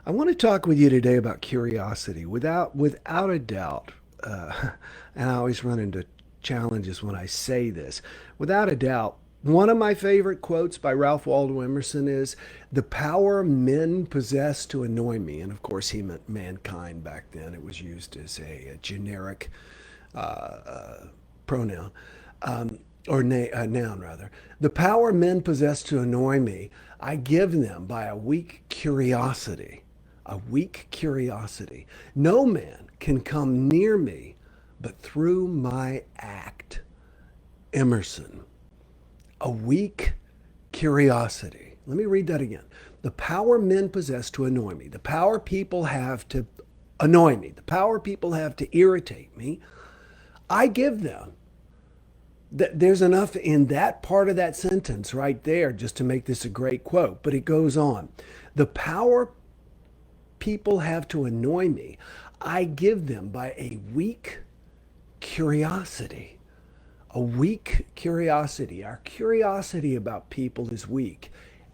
I want to talk with you today about curiosity. Without a doubt, and I always run into challenges when I say this. Without a doubt, one of my favorite quotes by Ralph Waldo Emerson is, "The power men possess to annoy me." And of course, he meant mankind back then. It was used as a generic uh, uh, pronoun, or noun rather. "The power men possess to annoy me, I give them by a weak curiosity. A weak curiosity. No man can come near me but through my act." Emerson. A weak curiosity. Let me read that again. The power men possess to annoy me, the power people have to annoy me, the power people have to irritate me, I give them. There's enough in that part of that sentence right there just to make this a great quote, but it goes on. The power people have to annoy me, I give them by a weak curiosity. A weak curiosity. Our curiosity about people is weak.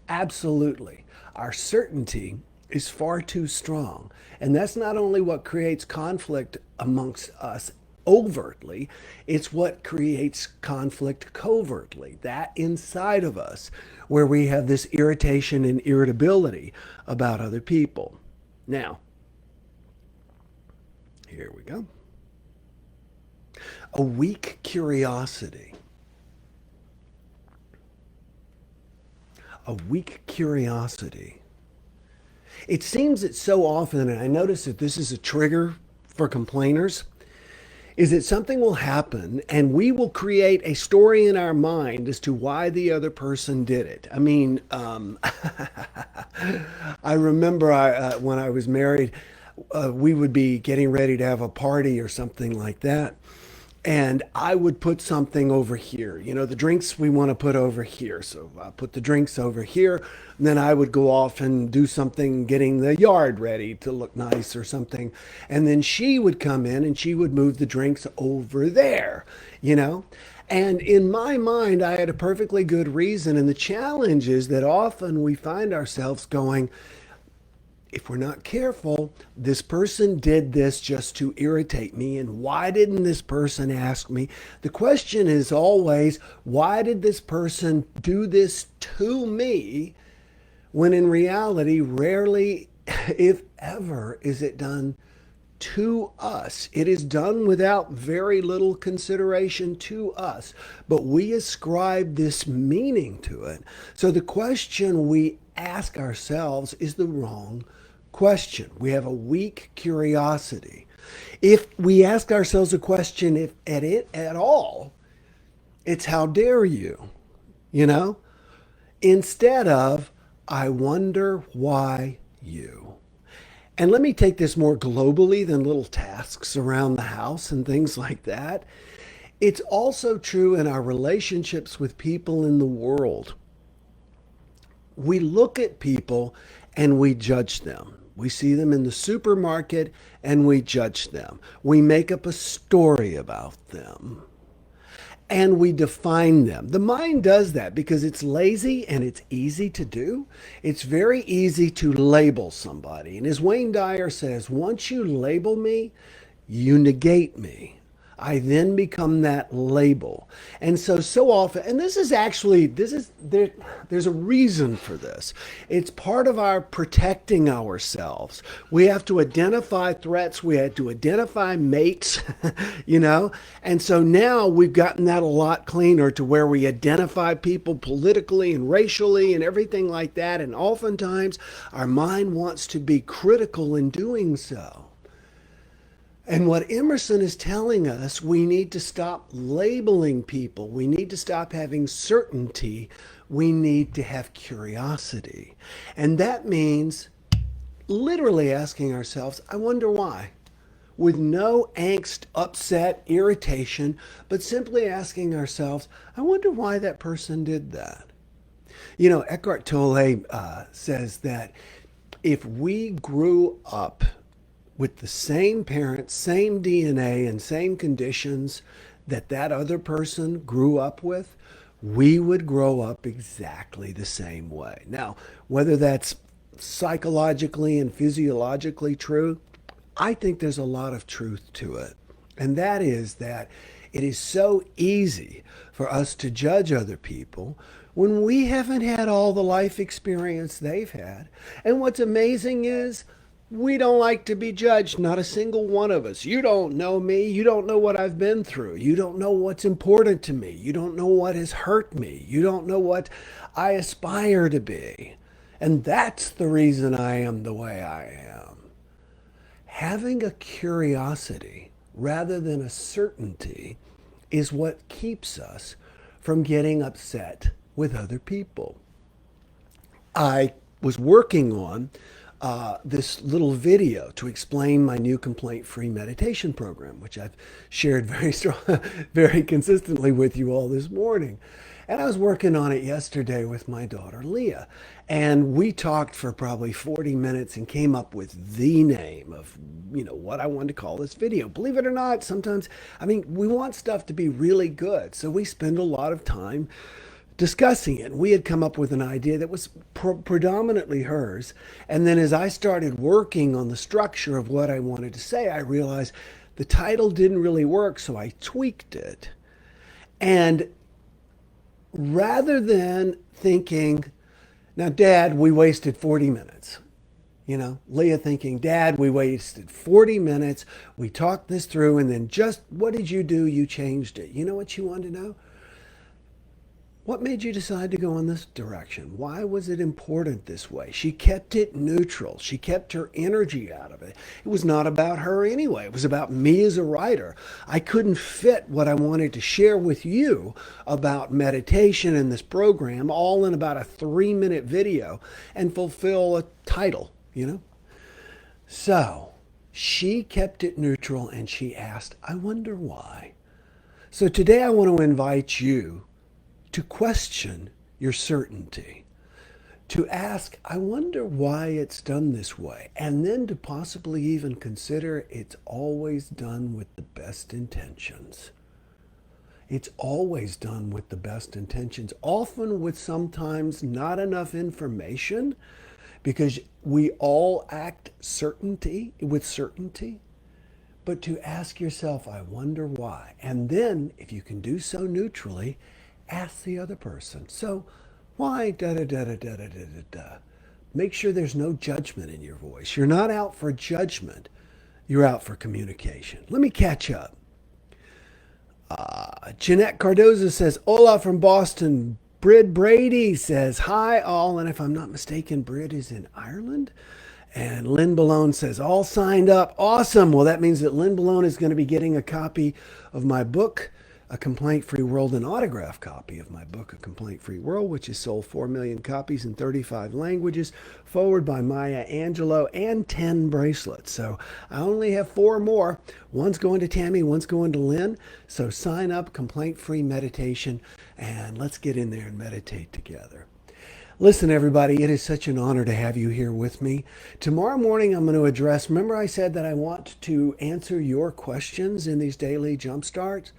Absolutely. Our certainty is far too strong. And that's not only what creates conflict amongst us overtly, it's what creates conflict covertly. That inside of us, where we have this irritation and irritability about other people. Now, here we go. A weak curiosity. A weak curiosity. It seems that so often, and I notice that this is a trigger for complainers, is that something will happen and we will create a story in our mind as to why the other person did it. I mean, I remember when I was married, we would be getting ready to have a party or something like that. And I would put something over here. You know, the drinks we want to put over here. So I put the drinks over here. And then I would go off and do something, getting the yard ready to look nice or something. And then she would come in and she would move the drinks over there, you know. And in my mind, I had a perfectly good reason. And the challenge is that often we find ourselves going, if we're not careful, this person did this just to irritate me. And why didn't this person ask me? The question is always, why did this person do this to me? When in reality, rarely, if ever, is it done to us. It is done without very little consideration to us, but we ascribe this meaning to it. So the question we ask ourselves is the wrong question. We have a weak curiosity. If we ask ourselves a question, if at it at all, it's how dare you, you know, instead of I wonder why you. And let me take this more globally than little tasks around the house and things like that. It's also true in our relationships with people in the world. We look at people and we judge them. We see them in the supermarket and we judge them. We make up a story about them and we define them. The mind does that because it's lazy and it's easy to do. It's very easy to label somebody. And as Wayne Dyer says, once you label me, you negate me. I then become that label. And so often, and there's a reason for this. It's part of our protecting ourselves. We have to identify threats. We have to identify mates, you know? And so now we've gotten that a lot cleaner to where we identify people politically and racially and everything like that. And oftentimes our mind wants to be critical in doing so. And what Emerson is telling us, we need to stop labeling people. We need to stop having certainty. We need to have curiosity. And that means literally asking ourselves, I wonder why? With no angst, upset, irritation, but simply asking ourselves, I wonder why that person did that. You know, Eckhart Tolle says that if we grew up with the same parents, same DNA, and same conditions that other person grew up with, we would grow up exactly the same way. Now, whether that's psychologically and physiologically true? I think there's a lot of truth to it. And that is that it is so easy for us to judge other people when we haven't had all the life experience they've had. And what's amazing is we don't like to be judged, not a single one of us. You don't know me. You don't know what I've been through. You don't know what's important to me. You don't know what has hurt me. You don't know what I aspire to be. And that's the reason I am the way I am. Having a curiosity rather than a certainty is what keeps us from getting upset with other people. I was working on this little video to explain my new complaint-free meditation program, which I've shared very consistently with you all this morning. And I was working on it yesterday with my daughter, Leah. And we talked for probably 40 minutes and came up with the name of, what I wanted to call this video. Believe it or not, sometimes, we want stuff to be really good. So we spend a lot of time discussing it. We had come up with an idea that was predominantly hers. And then as I started working on the structure of what I wanted to say, I realized the title didn't really work, so I tweaked it. And rather than thinking, now, Dad, we wasted 40 minutes. Leah thinking, Dad, we wasted 40 minutes. We talked this through, and then just what did you do? You changed it. You know what you wanted to know? What made you decide to go in this direction? Why was it important this way? She kept it neutral. She kept her energy out of it. It was not about her anyway. It was about me as a writer. I couldn't fit what I wanted to share with you about meditation in this program all in about a 3-minute video and fulfill a title, So she kept it neutral and she asked, I wonder why. So today I want to invite you to question your certainty, to ask, I wonder why it's done this way, and then to possibly even consider it's always done with the best intentions. It's always done with the best intentions, often with sometimes not enough information, because we all act with certainty, but to ask yourself, I wonder why. And then, if you can do so neutrally, ask the other person. So, why da-da-da-da-da-da-da-da? Make sure there's no judgment in your voice. You're not out for judgment. You're out for communication. Let me catch up. Jeanette Cardoza says, Hola from Boston. Brid Brady says, hi all. And if I'm not mistaken, Brid is in Ireland. And Lynn Balone says, all signed up. Awesome. Well, that means that Lynn Balone is going to be getting a copy of my book, A Complaint-Free World, an autographed copy of my book, A Complaint-Free World, which has sold 4 million copies in 35 languages, forward by Maya Angelou, and 10 bracelets. So I only have 4 more. One's going to Tammy, one's going to Lynn. So sign up, Complaint-Free Meditation, and let's get in there and meditate together. Listen, everybody, it is such an honor to have you here with me. Tomorrow morning, I'm going to address, remember I said that I want to answer your questions in these daily Jumpstarts?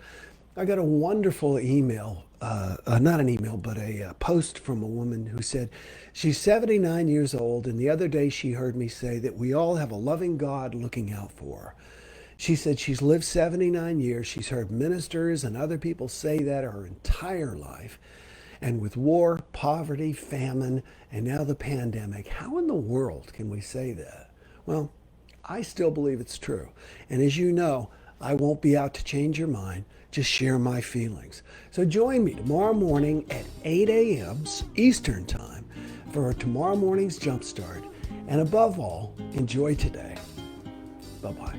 I got a wonderful email, not an email, but a post from a woman who said she's 79 years old, and the other day she heard me say that we all have a loving God looking out for her. She said she's lived 79 years. She's heard ministers and other people say that her entire life. And with war, poverty, famine, and now the pandemic, how in the world can we say that? Well, I still believe it's true. And as you know, I won't be out to change your mind, just share my feelings. So join me tomorrow morning at 8 a.m. Eastern Time for tomorrow morning's Jumpstart. And above all, enjoy today. Bye-bye.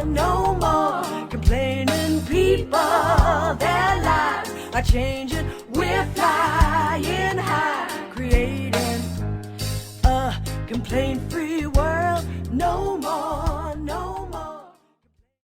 No more complaining people, their lives are changing. We're flying high, creating a complaint-free world. No